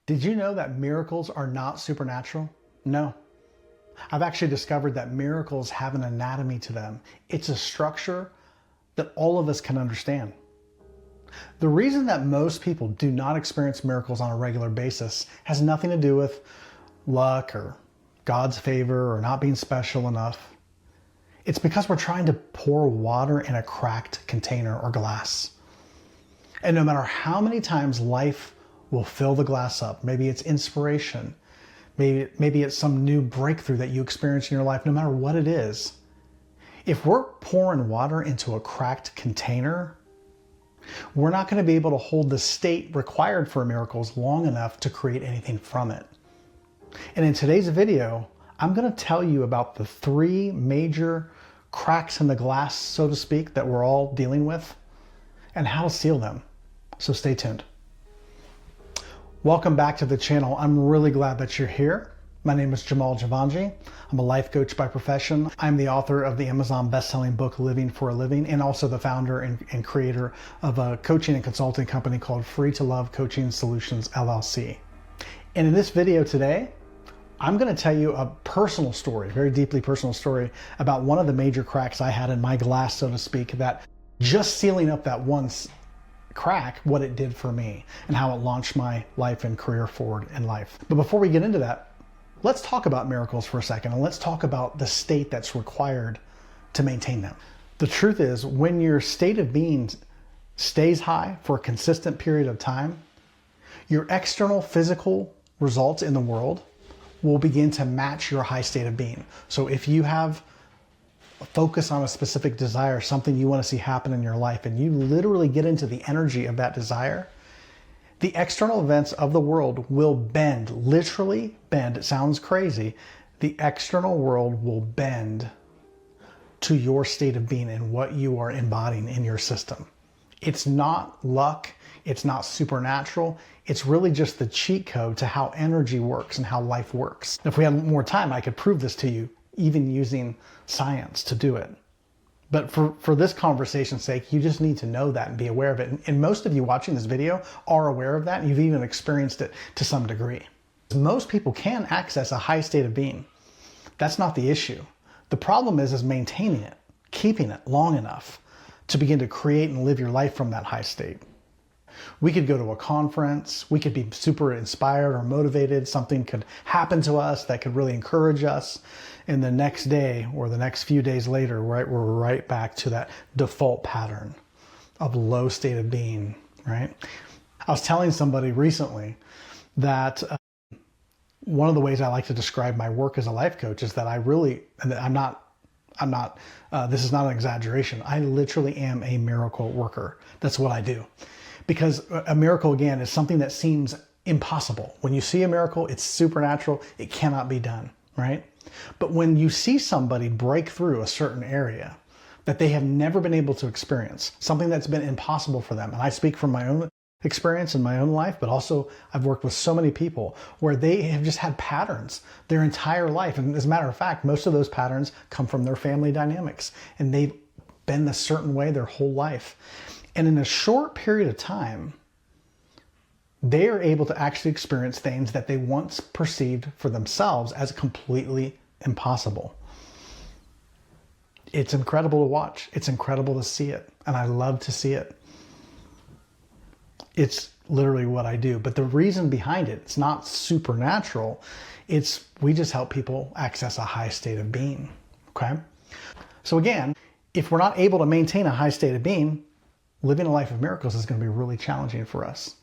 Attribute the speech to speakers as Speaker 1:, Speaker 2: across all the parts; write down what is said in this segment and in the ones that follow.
Speaker 1: Did you know that miracles are not supernatural? No. I've actually discovered that miracles have an anatomy to them. It's a structure that all of us can understand. The reason that most people do not experience miracles on a regular basis has nothing to do with luck or God's favor or not being special enough. It's because we're trying to pour water in a cracked container or glass. And no matter how many times life will fill the glass up, maybe it's inspiration, maybe it's some new breakthrough that you experience in your life, no matter what it is, if we're pouring water into a cracked container, we're not going to be able to hold the state required for miracles long enough to create anything from it. And in today's video, I'm going to tell you about the three major cracks in the glass, so to speak, that we're all dealing with and how to seal them. So stay tuned. Welcome back to the channel. I'm really glad that you're here. My name is Jamal Javanji. I'm a life coach by profession. I'm the author of the Amazon best-selling book, Living for a Living, and also the founder and creator of a coaching and consulting company called Free to Love Coaching Solutions, LLC. And in this video today, I'm going to tell you a personal story, a very deeply personal story about one of the major cracks I had in my glass, so to speak, that just sealing up that one crack, what it did for me and how it launched my life and career forward in life. But before we get into that, let's talk about miracles for a second, and let's talk about the state that's required to maintain them. The truth is, when your state of being stays high for a consistent period of time, your external physical results in the world will begin to match your high state of being. So if you have a focus on a specific desire, something you want to see happen in your life, and you literally get into the energy of that desire, the external events of the world will bend, literally bend. It sounds crazy. The external world will bend to your state of being and what you are embodying in your system. It's not luck. It's not supernatural. It's really just the cheat code to how energy works and how life works. If we had more time, I could prove this to you, even using science to do it. But for this conversation's sake, you just need to know that and be aware of it. And most of you watching this video are aware of that, and you've even experienced it to some degree. Most people can access a high state of being. That's not the issue. The problem is maintaining it, keeping it long enough to begin to create and live your life from that high state. We could go to a conference, we could be super inspired or motivated, something could happen to us that could really encourage us, and the next day or the next few days later, right, we're right back to that default pattern of low state of being, right? I was telling somebody recently that one of the ways I like to describe my work as a life coach is that this is not an exaggeration. I literally am a miracle worker. That's what I do. Because a miracle, again, is something that seems impossible. When you see a miracle, it's supernatural. It cannot be done, right? But when you see somebody break through a certain area that they have never been able to experience, something that's been impossible for them, and I speak from my own experience in my own life, but also I've worked with so many people where they have just had patterns their entire life. And as a matter of fact, most of those patterns come from their family dynamics, and they've been a certain way their whole life. And in a short period of time, they are able to actually experience things that they once perceived for themselves as completely impossible. It's incredible to watch. It's incredible to see it. And I love to see it. It's literally what I do. But the reason behind it, it's not supernatural. We just help people access a high state of being. Okay? So again, if we're not able to maintain a high state of being, living a life of miracles is going to be really challenging for us.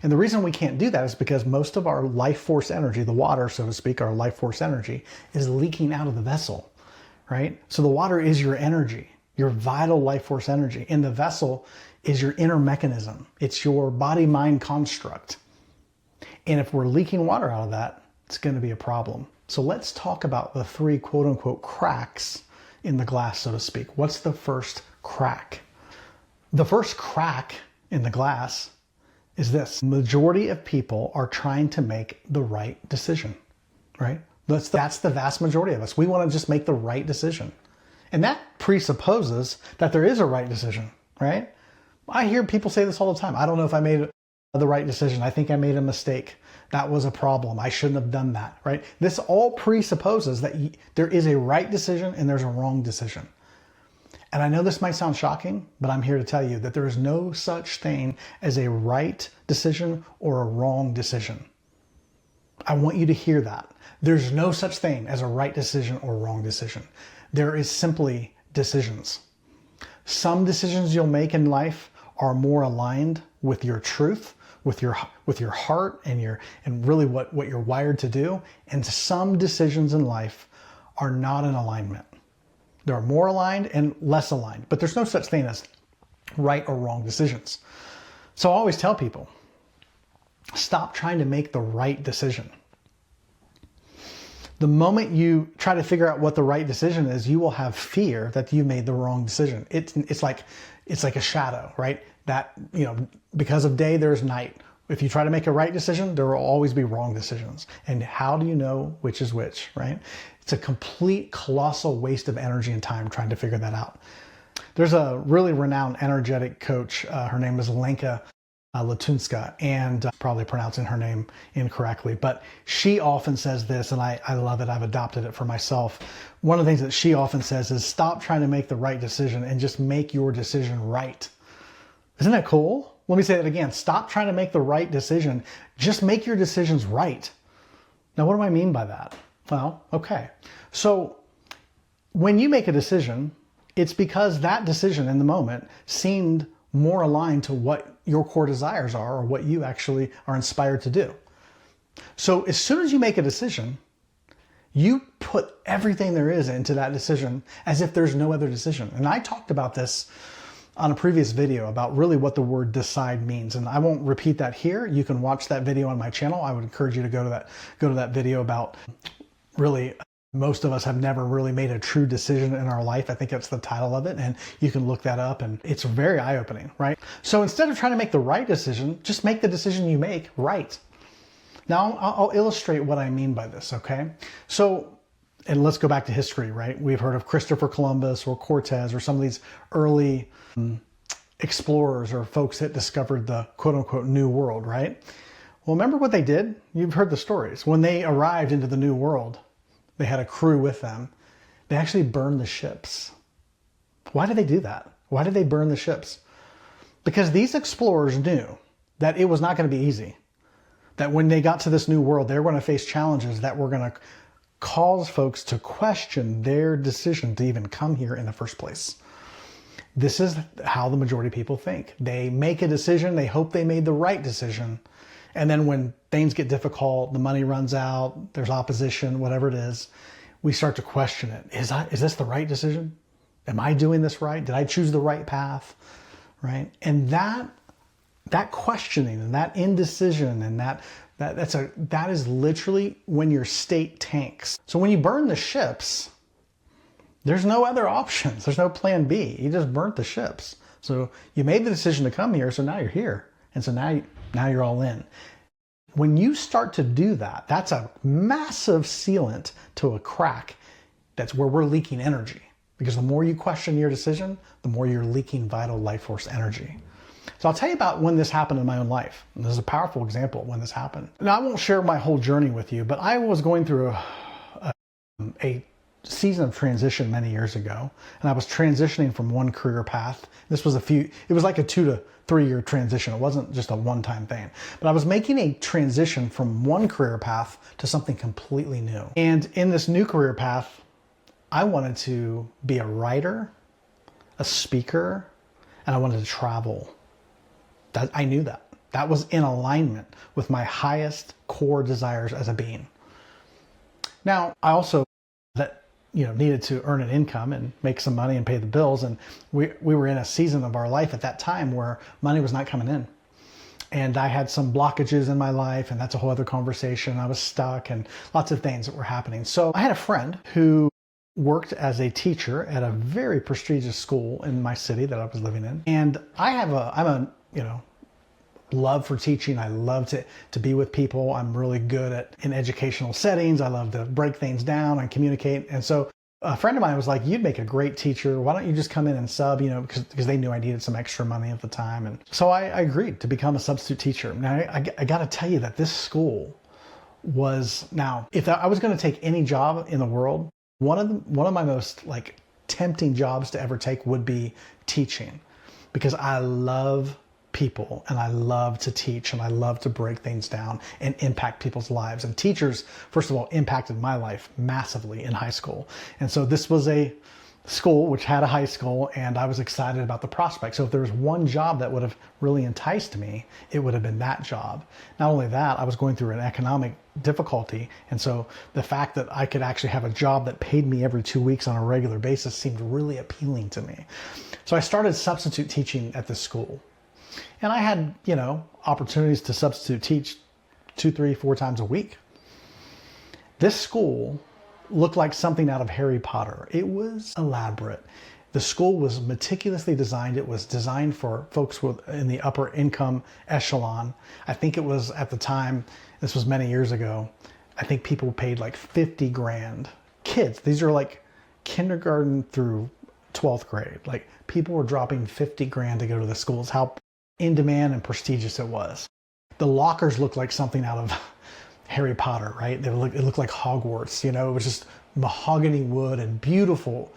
Speaker 1: And the reason we can't do that is because most of our life force energy, the water, so to speak, our life force energy, is leaking out of the vessel, right? So the water is your energy, your vital life force energy. And the vessel is your inner mechanism. It's your body-mind construct. And if we're leaking water out of that, it's going to be a problem. So let's talk about the three quote-unquote cracks in the glass, so to speak. What's the first crack? The first crack in the glass is this. Majority of people are trying to make the right decision, right? That's the vast majority of us. We want to just make the right decision. And that presupposes that there is a right decision, right? I hear people say this all the time. I don't know if I made the right decision. I think I made a mistake. That was a problem. I shouldn't have done that, right? This all presupposes that there is a right decision and there's a wrong decision. And I know this might sound shocking, but I'm here to tell you that there is no such thing as a right decision or a wrong decision. I want you to hear that. There's no such thing as a right decision or a wrong decision. There is simply decisions. Some decisions you'll make in life are more aligned with your truth, with your heart and really what you're wired to do. And some decisions in life are not in alignment. There are more aligned and less aligned, but there's no such thing as right or wrong decisions. So I always tell people, stop trying to make the right decision. The moment you try to figure out what the right decision is, you will have fear that you made the wrong decision. It's like a shadow, right? That, because of day, there's night. If you try to make a right decision, there will always be wrong decisions. And how do you know which is which, right? It's a complete colossal waste of energy and time trying to figure that out. There's a really renowned energetic coach. Her name is Lenka Latunska, and probably pronouncing her name incorrectly, but she often says this, and I love it. I've adopted it for myself. One of the things that she often says is stop trying to make the right decision and just make your decision right. Isn't that cool? Let me say that again. Stop trying to make the right decision. Just make your decisions right. Now, what do I mean by that? Well, okay. So when you make a decision, it's because that decision in the moment seemed more aligned to what your core desires are or what you actually are inspired to do. So as soon as you make a decision, you put everything there is into that decision as if there's no other decision. And I talked about this on a previous video about really what the word decide means. And I won't repeat that here. You can watch that video on my channel. I would encourage you to go to that video about really, most of us have never really made a true decision in our life. I think that's the title of it. And you can look that up and it's very eye-opening, right? So instead of trying to make the right decision, just make the decision you make right. Now I'll illustrate what I mean by this, okay? So, and let's go back to history, right? We've heard of Christopher Columbus or Cortez or some of these early explorers or folks that discovered the quote unquote new world, right? Well, remember what they did? You've heard the stories. When they arrived into the new world, they had a crew with them. They actually burned the ships. Why did they do that? Why did they burn the ships? Because these explorers knew that it was not going to be easy. That when they got to this new world, they were going to face challenges that were going to cause folks to question their decision to even come here in the first place. This is how the majority of people think. They make a decision, they hope they made the right decision, and then when things get difficult, the money runs out, there's opposition, whatever it is, we start to question it. Is this the right decision? Am I doing this right? Did I choose the right path? Right? And that questioning and that indecision and that is literally when your state tanks. So when you burn the ships, there's no other options. There's no plan B. You just burnt the ships. So you made the decision to come here, so now you're here. And so now you're all in. When you start to do that, that's a massive sealant to a crack. That's where we're leaking energy. Because the more you question your decision, the more you're leaking vital life force energy. So I'll tell you about when this happened in my own life. And this is a powerful example of when this happened. Now, I won't share my whole journey with you, but I was going through a season of transition many years ago, and I was transitioning from one career path. It was like a 2 to 3 year transition. It wasn't just a one-time thing, but I was making a transition from one career path to something completely new. And in this new career path, I wanted to be a writer, a speaker, and I wanted to travel. I knew that was in alignment with my highest core desires as a being. Now, I also needed to earn an income and make some money and pay the bills. And we were in a season of our life at that time where money was not coming in. And I had some blockages in my life, and that's a whole other conversation. I was stuck and lots of things that were happening. So I had a friend who worked as a teacher at a very prestigious school in my city that I was living in. And I'm a love for teaching. I love to be with people. I'm really good in educational settings. I love to break things down and communicate. And so A friend of mine was like, you'd make a great teacher. Why don't you just come in and sub, because they knew I needed some extra money at the time. And so I agreed to become a substitute teacher. Now, I got to tell you that this school was, now, if I was going to take any job in the world, one of my most like tempting jobs to ever take would be teaching, because I love people and I love to teach and I love to break things down and impact people's lives. And teachers, first of all, impacted my life massively in high school. And so this was a school which had a high school, and I was excited about the prospect. So if there was one job that would have really enticed me, it would have been that job. Not only that, I was going through an economic difficulty, and so the fact that I could actually have a job that paid me every 2 weeks on a regular basis seemed really appealing to me. So I started substitute teaching at this school. And I had, opportunities to substitute teach 2, 3, 4 times a week. This school looked like something out of Harry Potter. It was elaborate. The school was meticulously designed. It was designed for folks in the upper income echelon. I think it was, at the time, this was many years ago, I think people paid like 50 grand. Kids, these are like kindergarten through 12th grade. Like, people were dropping 50 grand to go to the schools. How in demand and prestigious it was. The lockers looked like something out of Harry Potter, right? It looked like Hogwarts, it was just mahogany wood and beautiful,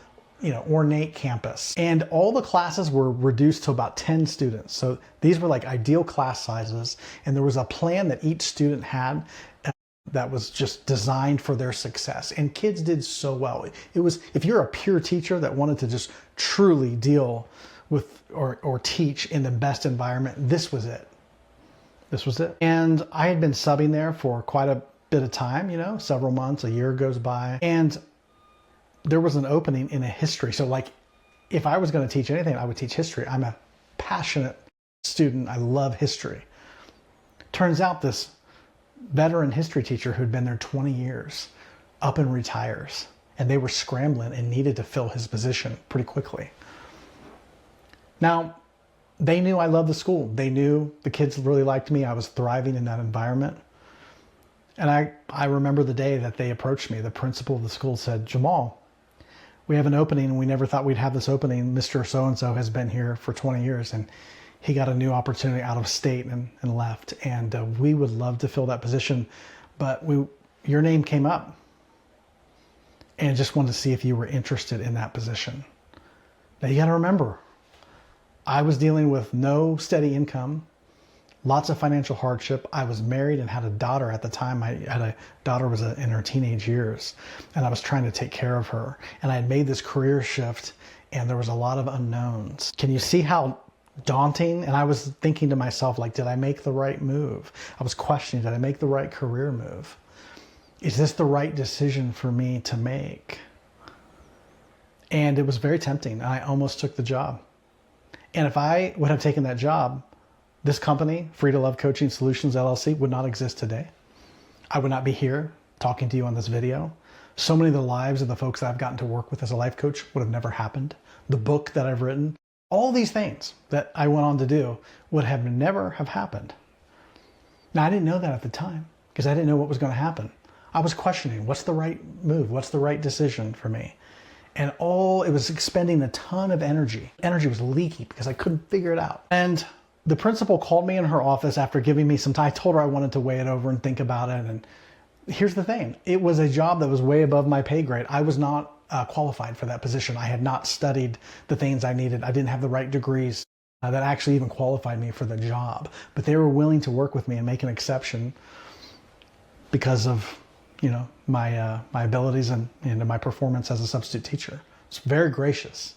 Speaker 1: ornate campus. And all the classes were reduced to about 10 students. So these were like ideal class sizes. And there was a plan that each student had that was just designed for their success. And kids did so well. It was, if you're a pure teacher that wanted to just truly deal with or teach in the best environment, this was it. This was it. And I had been subbing there for quite a bit of time, several months, a year goes by. And there was an opening in a history. So like, if I was going to teach anything, I would teach history. I'm a passionate student. I love history. Turns out this veteran history teacher who'd been there 20 years up and retires. And they were scrambling and needed to fill his position pretty quickly. Now, they knew I loved the school. They knew the kids really liked me. I was thriving in that environment. And I remember the day that they approached me. The principal of the school said, Jamal, we have an opening, and we never thought we'd have this opening. Mr. So-and-so has been here for 20 years, and he got a new opportunity out of state and left. And we would love to fill that position, but your name came up, and just wanted to see if you were interested in that position. Now, you got to remember, I was dealing with no steady income, lots of financial hardship. I was married and had a daughter at the time. I had a daughter was in her teenage years, and I was trying to take care of her. And I had made this career shift, and there was a lot of unknowns. Can you see how daunting? And I was thinking to myself, like, did I make the right move? I was questioning, did I make the right career move? Is this the right decision for me to make? And it was very tempting. I almost took the job. And if I would have taken that job, this company, Free to Love Coaching Solutions LLC, would not exist today. I would not be here talking to you on this video. So many of the lives of the folks that I've gotten to work with as a life coach would have never happened. The book that I've written, all these things that I went on to do would have never have happened. Now, I didn't know that at the time because I didn't know what was going to happen. I was questioning, what's the right move? What's the right decision for me? And it was expending a ton of energy. Energy was leaky because I couldn't figure it out. And the principal called me in her office after giving me some time. I told her I wanted to weigh it over and think about it. And here's the thing. It was a job that was way above my pay grade. I was not qualified for that position. I had not studied the things I needed. I didn't have the right degrees that actually even qualified me for the job. But they were willing to work with me and make an exception because of my abilities and my performance as a substitute teacher. It's very gracious.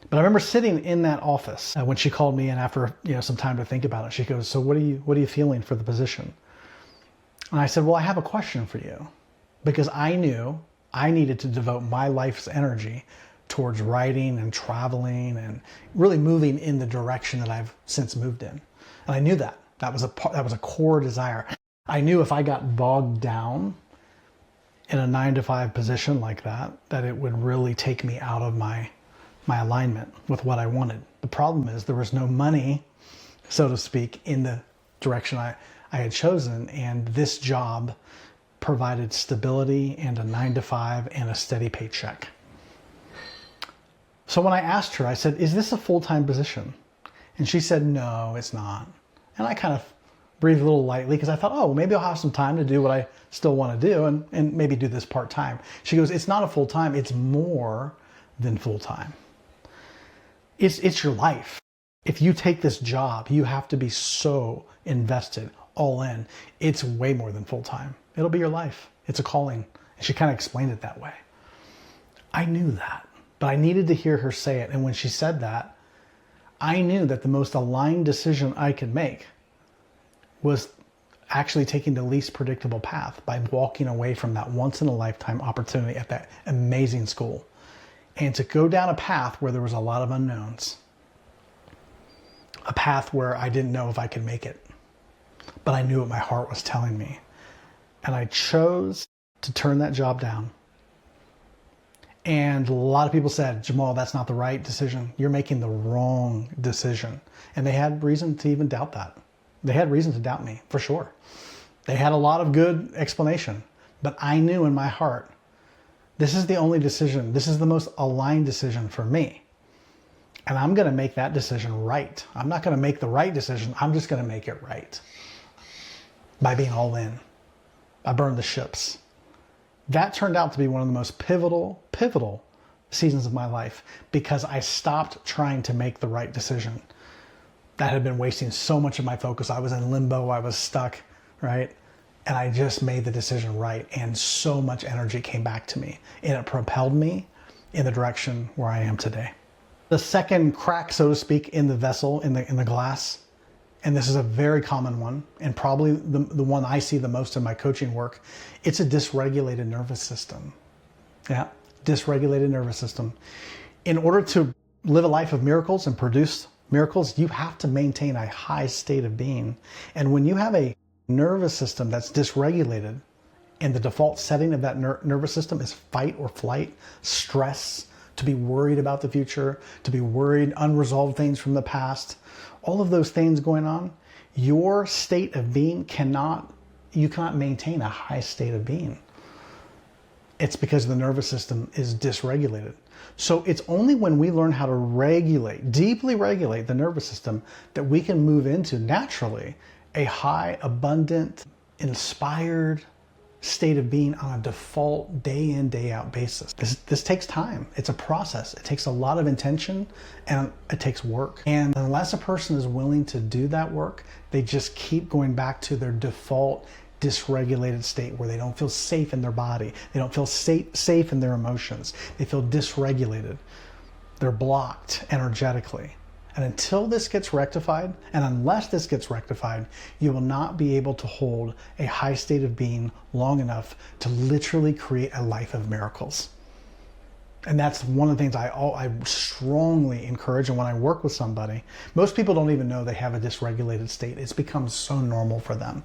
Speaker 1: But I remember sitting in that office when she called me, and after some time to think about it, she goes, "So what are you feeling for the position?" And I said, "Well, I have a question for you," because I knew I needed to devote my life's energy towards writing and traveling and really moving in the direction that I've since moved in. And I knew that was a core desire. I knew if I got bogged down in a 9-to-5 position like that it would really take me out of my alignment with what I wanted. The problem is there was no money, so to speak, in the direction I had chosen, and this job provided stability and a 9 to 5 and a steady paycheck. So when I asked her, I said, is this a full-time position? And she said, no, it's not. And I kind of breathed a little lightly because I thought, oh, maybe I'll have some time to do what I still want to do and maybe do this part-time. She goes, it's not a full-time, it's more than full-time. It's your life. If you take this job, you have to be so invested, all in. It's way more than full-time. It'll be your life. It's a calling. And she kind of explained it that way. I knew that, but I needed to hear her say it. And when she said that, I knew that the most aligned decision I could make was actually taking the least predictable path by walking away from that once-in-a-lifetime opportunity at that amazing school and to go down a path where there was a lot of unknowns, a path where I didn't know if I could make it, but I knew what my heart was telling me. And I chose to turn that job down. And a lot of people said, Jamal, that's not the right decision. You're making the wrong decision. And they had reason to even doubt that. They had reason to doubt me, for sure. They had a lot of good explanation. But I knew in my heart, this is the only decision. This is the most aligned decision for me. And I'm going to make that decision right. I'm not going to make the right decision. I'm just going to make it right. By being all in. I burned the ships. That turned out to be one of the most pivotal seasons of my life because I stopped trying to make the right decision. That had been wasting so much of my focus. I was in limbo. I was stuck, right? And I just made the decision right. And so much energy came back to me. And it propelled me in the direction where I am today. The second crack, so to speak, in the vessel, in the glass, and this is a very common one, and probably the one I see the most in my coaching work, it's a dysregulated nervous system. Yeah, dysregulated nervous system. In order to live a life of miracles and produce miracles, you have to maintain a high state of being. And when you have a nervous system that's dysregulated, and the default setting of that nervous system is fight or flight, stress, to be worried about the future, to be worried, unresolved things from the past, all of those things going on, your state of being you cannot maintain a high state of being. It's because the nervous system is dysregulated. So it's only when we learn how to regulate, deeply regulate the nervous system that we can move into naturally a high, abundant, inspired state of being on a default day in, day out basis. This takes time. It's a process. It takes a lot of intention and it takes work. And unless a person is willing to do that work, they just keep going back to their default dysregulated state where they don't feel safe in their body. They don't feel safe in their emotions. They feel dysregulated. They're blocked energetically. And until this gets rectified, and unless this gets rectified, you will not be able to hold a high state of being long enough to literally create a life of miracles. And that's one of the things I strongly encourage. And when I work with somebody, most people don't even know they have a dysregulated state. It's become so normal for them.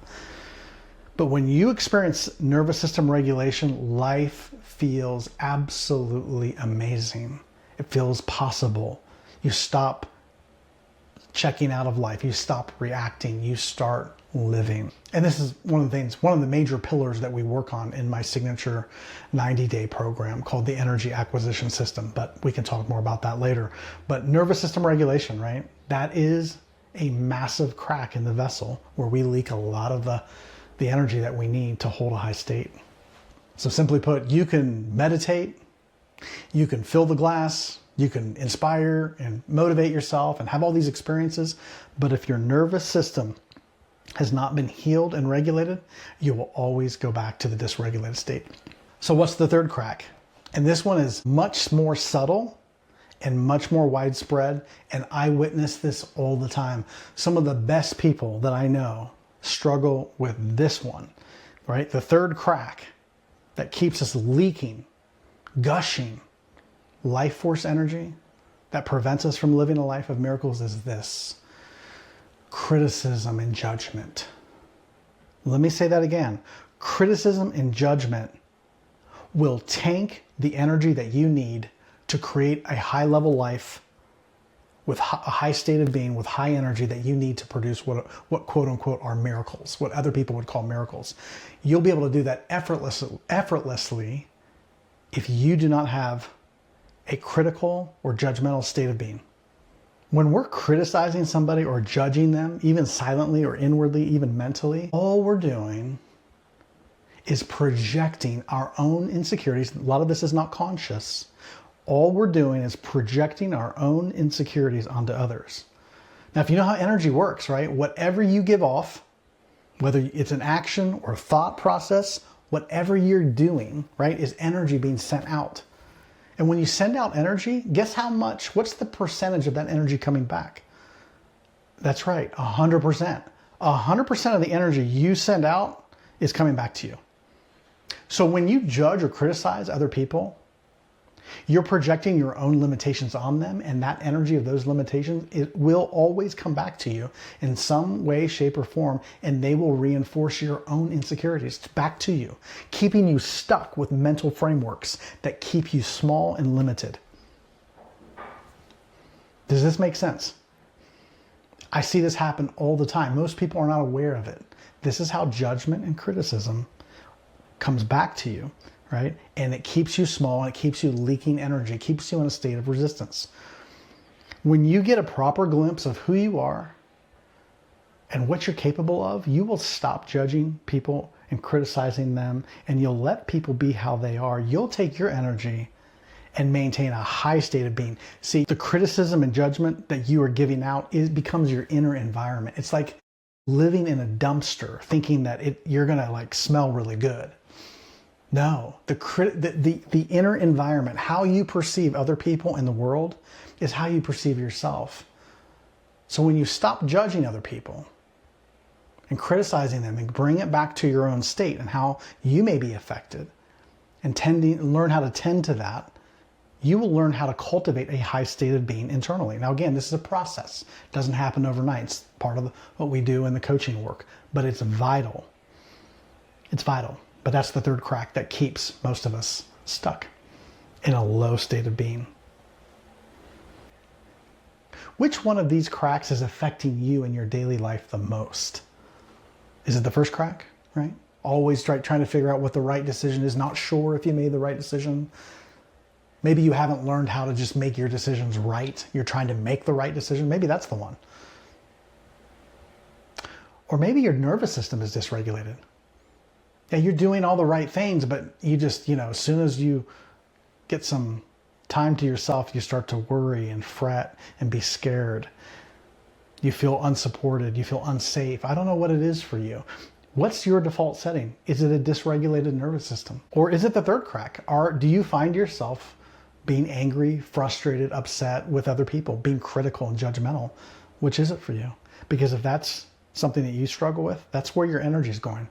Speaker 1: But when you experience nervous system regulation, life feels absolutely amazing. It feels possible. You stop checking out of life. You stop reacting. You start living. And this is one of the major pillars that we work on in my signature 90-day program called the Energy Acquisition System. But we can talk more about that later. But nervous system regulation, right? That is a massive crack in the vessel where we leak a lot of the energy that we need to hold a high state. So simply put, you can meditate, you can fill the glass, you can inspire and motivate yourself and have all these experiences. But if your nervous system has not been healed and regulated, you will always go back to the dysregulated state. So what's the third crack? And this one is much more subtle and much more widespread. And I witness this all the time. Some of the best people that I know struggle with this one, right? The third crack that keeps us leaking, gushing life force energy that prevents us from living a life of miracles is this: criticism and judgment. Let me say that again. Criticism and judgment will tank the energy that you need to create a high level life with a high state of being, with high energy that you need to produce what quote unquote are miracles, what other people would call miracles. You'll be able to do that effortlessly if you do not have a critical or judgmental state of being. When we're criticizing somebody or judging them, even silently or inwardly, even mentally, all we're doing is projecting our own insecurities. A lot of this is not conscious. All we're doing is projecting our own insecurities onto others. Now, if you know how energy works, right? Whatever you give off, whether it's an action or thought process, whatever you're doing, right, is energy being sent out. And when you send out energy, guess how much, what's the percentage of that energy coming back? That's right, 100%. 100% of the energy you send out is coming back to you. So when you judge or criticize other people, you're projecting your own limitations on them, and that energy of those limitations, it will always come back to you in some way, shape, or form, and they will reinforce your own insecurities back to you, keeping you stuck with mental frameworks that keep you small and limited. Does this make sense? I see this happen all the time. Most people are not aware of it. This is how judgment and criticism comes back to you. Right? And it keeps you small, and it keeps you leaking energy, it keeps you in a state of resistance. When you get a proper glimpse of who you are and what you're capable of, you will stop judging people and criticizing them, and you'll let people be how they are. You'll take your energy and maintain a high state of being. See, the criticism and judgment that you are giving out becomes your inner environment. It's like living in a dumpster thinking that you're gonna like smell really good. No, the inner environment, how you perceive other people in the world, is how you perceive yourself. So when you stop judging other people and criticizing them and bring it back to your own state and how you may be affected and learn how to tend to that, you will learn how to cultivate a high state of being internally. Now again, this is a process. It doesn't happen overnight. It's part of what we do in the coaching work, but it's vital. It's vital. But that's the third crack that keeps most of us stuck in a low state of being. Which one of these cracks is affecting you in your daily life the most? Is it the first crack, right? Always trying to figure out what the right decision is, not sure if you made the right decision. Maybe you haven't learned how to just make your decisions right. You're trying to make the right decision. Maybe that's the one. Or maybe your nervous system is dysregulated. Yeah, you're doing all the right things, but you just, as soon as you get some time to yourself, you start to worry and fret and be scared. You feel unsupported. You feel unsafe. I don't know what it is for you. What's your default setting? Is it a dysregulated nervous system? Or is it the third crack? Do you find yourself being angry, frustrated, upset with other people, being critical and judgmental? Which is it for you? Because if that's something that you struggle with, that's where your energy is going.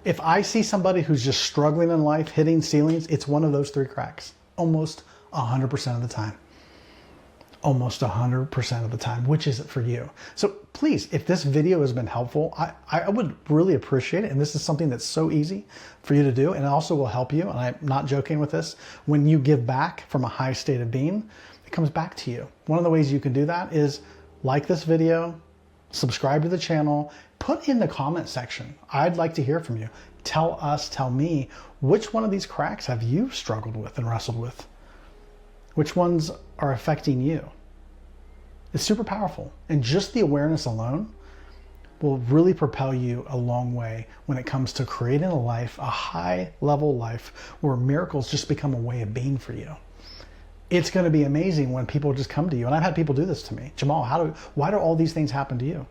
Speaker 1: If I see somebody who's just struggling in life, hitting ceilings, it's one of those three cracks. Almost 100% of the time. Almost 100% of the time. Which is it for you? So please, if this video has been helpful, I would really appreciate it. And this is something that's so easy for you to do. And it also will help you, and I'm not joking with this, when you give back from a high state of being, it comes back to you. One of the ways you can do that is like this video, subscribe to the channel, put in the comment section. I'd like to hear from you. Tell me, which one of these cracks have you struggled with and wrestled with? Which ones are affecting you? It's super powerful. And just the awareness alone will really propel you a long way when it comes to creating a life, a high level life where miracles just become a way of being for you. It's going to be amazing when people just come to you. And I've had people do this to me. Jamal, why do all these things happen to you?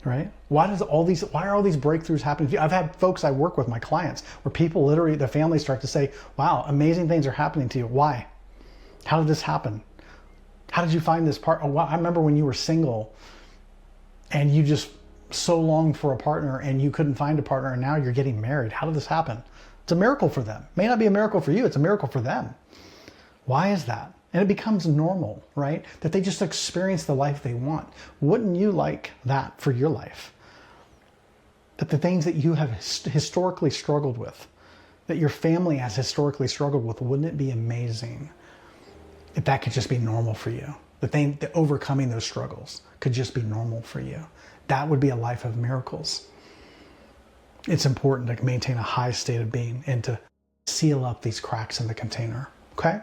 Speaker 1: Right? Why are all these breakthroughs happening to you? I've had folks I work with, my clients, where people literally, their families start to say, wow, amazing things are happening to you. Why? How did this happen? How did you find this part? Oh, wow, I remember when you were single and you just so longed for a partner and you couldn't find a partner, and now you're getting married. How did this happen? It's a miracle for them. May not be a miracle for you. It's a miracle for them. Why is that? And it becomes normal, right? That they just experience the life they want. Wouldn't you like that for your life? That the things that you have historically struggled with, that your family has historically struggled with, wouldn't it be amazing if that could just be normal for you? the overcoming those struggles could just be normal for you. That would be a life of miracles. It's important to maintain a high state of being and to seal up these cracks in the container, okay?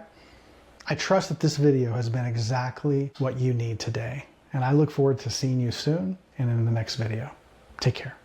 Speaker 1: I trust that this video has been exactly what you need today, and I look forward to seeing you soon and in the next video. Take care.